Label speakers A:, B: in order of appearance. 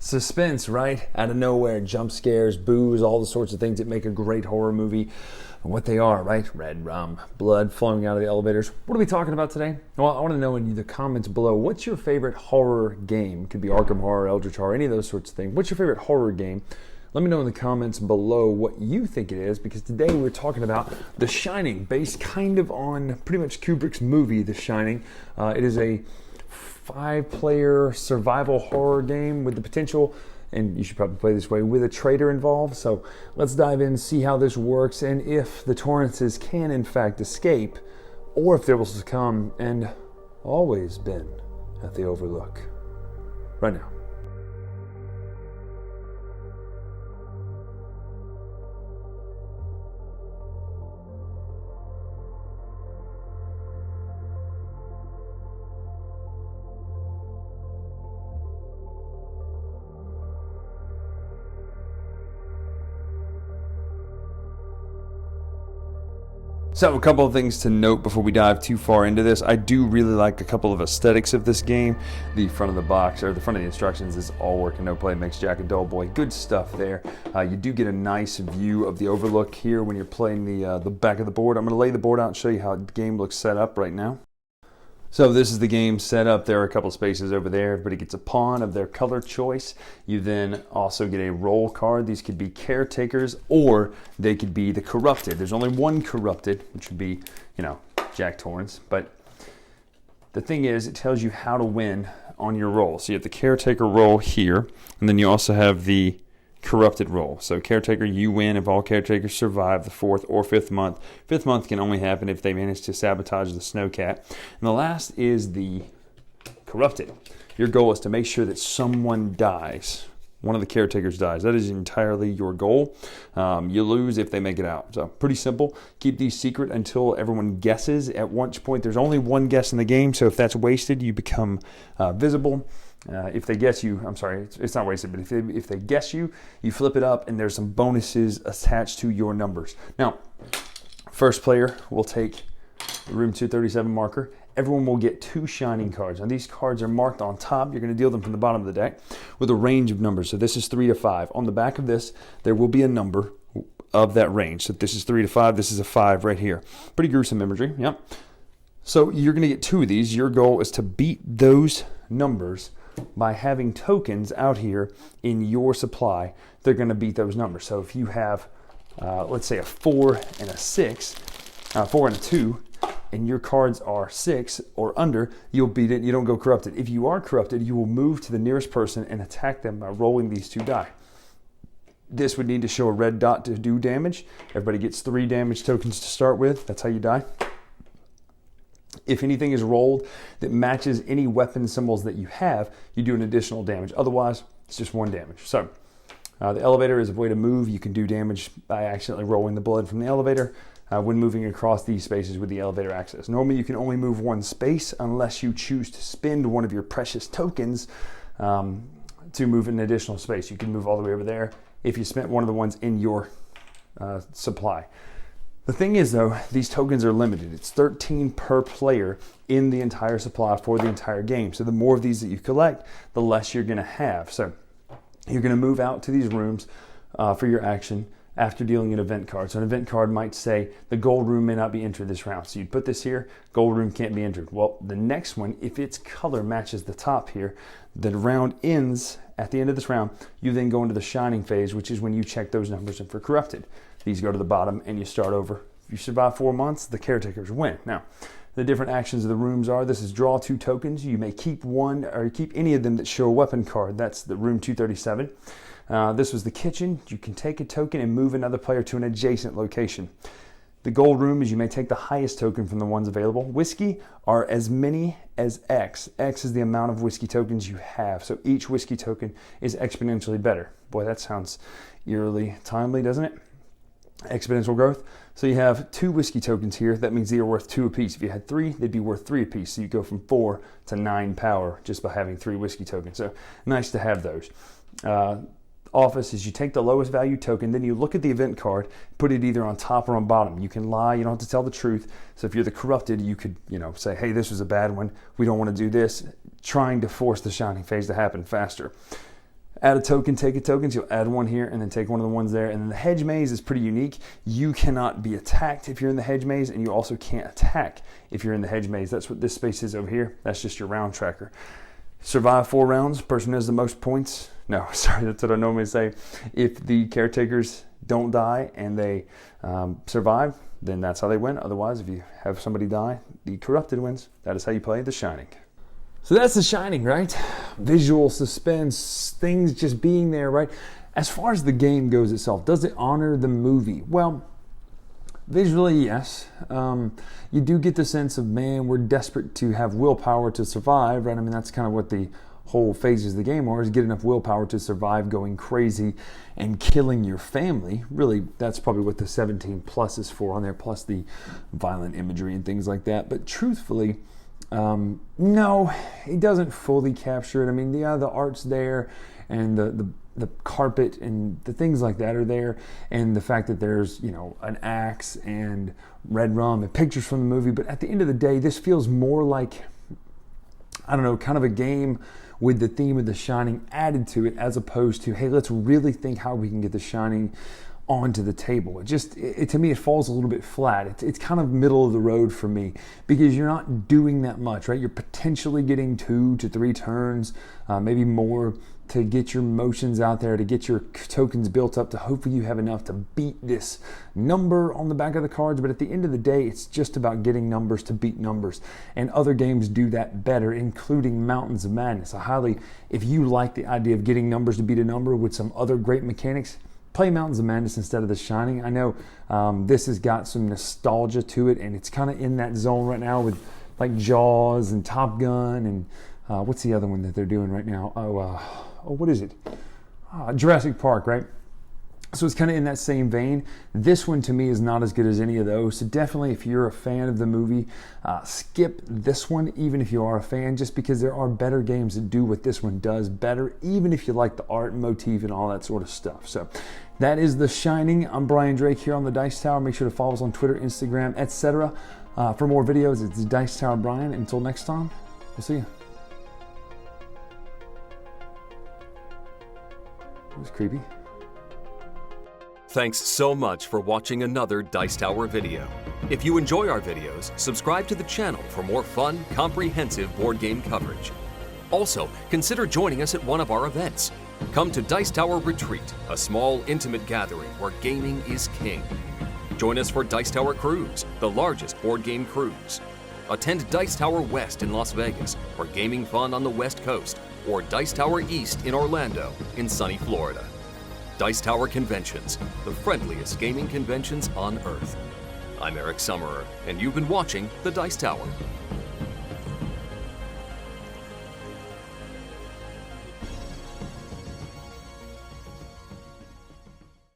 A: Suspense, right? Out of nowhere, jump scares, boos, all the sorts of things that make a great horror movie what they are, right? Red rum, blood flowing out of the elevators. What are we talking about today? Well, I want to know in the comments below, what's your favorite horror game? It could be Arkham Horror, Eldritch Horror, any of those sorts of things. What's your favorite horror game? Let me know in the comments below what you think it is, because today we're talking about The Shining, based kind of on pretty much Kubrick's movie, The Shining. It is a 5-player survival horror game with the potential, and you should probably play this way, with a traitor involved. So let's dive in, see how this works, and if the Torrances can in fact escape, or if they will succumb and always been at the Overlook. Right now. So a couple of things to note before we dive too far into this. I do really like a couple of aesthetics of this game. The front of the box, or the front of the instructions, is all work and no play makes Jack a dull boy. Good stuff there. You do get a nice view of the Overlook here when you're playing the back of the board. I'm going to lay the board out and show you how the game looks set up right now. So this is the game set up. There are a couple spaces over there. Everybody gets a pawn of their color choice. You then also get a roll card. These could be caretakers, or they could be the corrupted. There's only one corrupted, which would be, Jack Torrance. But the thing is, it tells you how to win on your roll. So you have the caretaker roll here, and then you also have the corrupted roll. So caretaker, you win if all caretakers survive the 4th or 5th month. 5th month can only happen if they manage to sabotage the snowcat. And the last is the corrupted. Your goal is to make sure that someone dies. One of the caretakers dies. That is entirely your goal. You lose if they make it out. So pretty simple. Keep these secret until everyone guesses. At which point, there's only one guess in the game. So if that's wasted, you become visible. If they guess you, I'm sorry, it's not wasted, but if they guess you, you flip it up and there's some bonuses attached to your numbers. Now, first player will take the room 237 marker. Everyone will get 2 shining cards. Now these cards are marked on top. You're going to deal them from the bottom of the deck with a range of numbers. So this is 3 to 5. On the back of this, there will be a number of that range. So this is 3 to 5. This is a 5 right here. Pretty gruesome imagery. Yep. So you're going to get 2 of these. Your goal is to beat those numbers by having tokens out here in your supply. They're going to beat those numbers. So if you have, let's say, a 4 and a 6, 4 and a 2, and your cards are 6 or under, you'll beat it. You don't go corrupted. If you are corrupted, you will move to the nearest person and attack them by rolling these 2 die. This would need to show a red dot to do damage. Everybody gets 3 damage tokens to start with. That's how you die. If anything is rolled that matches any weapon symbols that you have, you do an additional damage. Otherwise, it's just 1 damage. So the elevator is a way to move. You can do damage by accidentally rolling the blood from the elevator when moving across these spaces with the elevator access. Normally, you can only move 1 space unless you choose to spend one of your precious tokens to move an additional space. You can move all the way over there if you spent one of the ones in your supply. The thing is, though, these tokens are limited. It's 13 per player in the entire supply for the entire game. So the more of these that you collect, the less you're going to have. So you're going to move out to these rooms for your action after dealing an event card. So an event card might say the gold room may not be entered this round. So you'd put this here, gold room can't be entered. Well, the next one, if its color matches the top here, the round ends at the end of this round. You then go into the shining phase, which is when you check those numbers in for corrupted. These go to the bottom and you start over. If you survive 4 months, the caretakers win. Now, the different actions of the rooms are, this is draw 2 tokens. You may keep one or keep any of them that show a weapon card. That's the room 237. This was the kitchen. You can take a token and move another player to an adjacent location. The gold room is you may take the highest token from the ones available. Whiskey are as many as X. X is the amount of whiskey tokens you have. So each whiskey token is exponentially better. Boy, that sounds eerily timely, doesn't it? Exponential growth. So you have 2 whiskey tokens here. That means they are worth 2 apiece. If you had 3, they'd be worth 3 apiece. So you go from 4 to 9 power just by having 3 whiskey tokens. So nice to have those. Office is you take the lowest value token, then you look at the event card, put it either on top or on bottom. You can lie, you don't have to tell the truth. So if you're the corrupted, you could, say, hey, this was a bad one. We don't want to do this, trying to force the shining phase to happen faster. add a token, take a token. So you'll add one here and then take one of the ones there. And then the hedge maze is pretty unique. You cannot be attacked if you're in the hedge maze, and you also can't attack if you're in the hedge maze. That's what this space is over here. That's just your round tracker. Survive 4 rounds, person who has the most points. No, sorry, that's what I normally say. If the caretakers don't die and they survive, then that's how they win. Otherwise, if you have somebody die, the corrupted wins. That is how you play The Shining. So that's The Shining, right? Visual suspense, things just being there, right? As far as the game goes itself, does it honor the movie? Well, visually, yes. You do get the sense of, man, we're desperate to have willpower to survive, right? I mean, that's kind of what the whole phases of the game are, is get enough willpower to survive going crazy and killing your family. Really, that's probably what the 17 plus is for on there, plus the violent imagery and things like that. But truthfully, no, it doesn't fully capture it. I mean, yeah, the art's there, and the carpet and the things like that are there, and the fact that there's, you know, an axe and red rum and pictures from the movie. But at the end of the day, this feels more like, I don't know, kind of a game with the theme of The Shining added to it, as opposed to, hey, let's really think how we can get The Shining onto the table. It to me, it falls a little bit flat. It's kind of middle of the road for me, because you're not doing that much, right? You're potentially getting 2 to 3 turns, maybe more, to get your motions out there, to get your tokens built up, to hopefully you have enough to beat this number on the back of the cards. But at the end of the day, it's just about getting numbers to beat numbers. And other games do that better, including Mountains of Madness. If you like the idea of getting numbers to beat a number with some other great mechanics, play Mountains of Madness instead of The Shining. I know this has got some nostalgia to it, and it's kind of in that zone right now with like Jaws and Top Gun and what's the other one that they're doing right now? What is it? Jurassic Park, right? So it's kind of in that same vein. This one to me is not as good as any of those. So definitely, if you're a fan of the movie, skip this one, even if you are a fan, just because there are better games that do what this one does better, even if you like the art and motif and all that sort of stuff. So that is The Shining. I'm Brian Drake here on the Dice Tower. Make sure to follow us on Twitter, Instagram, etc. For more videos, it's Dice Tower Brian. Until next time, we'll see you. It was creepy.
B: Thanks so much for watching another Dice Tower video. If you enjoy our videos, subscribe to the channel for more fun, comprehensive board game coverage. Also, consider joining us at one of our events. Come to Dice Tower Retreat, a small, intimate gathering where gaming is king. Join us for Dice Tower Cruise, the largest board game cruise. Attend Dice Tower West in Las Vegas, for gaming fun on the West Coast, or Dice Tower East in Orlando, in sunny Florida. Dice Tower Conventions, the friendliest gaming conventions on Earth. I'm Eric Summerer, and you've been watching The Dice Tower.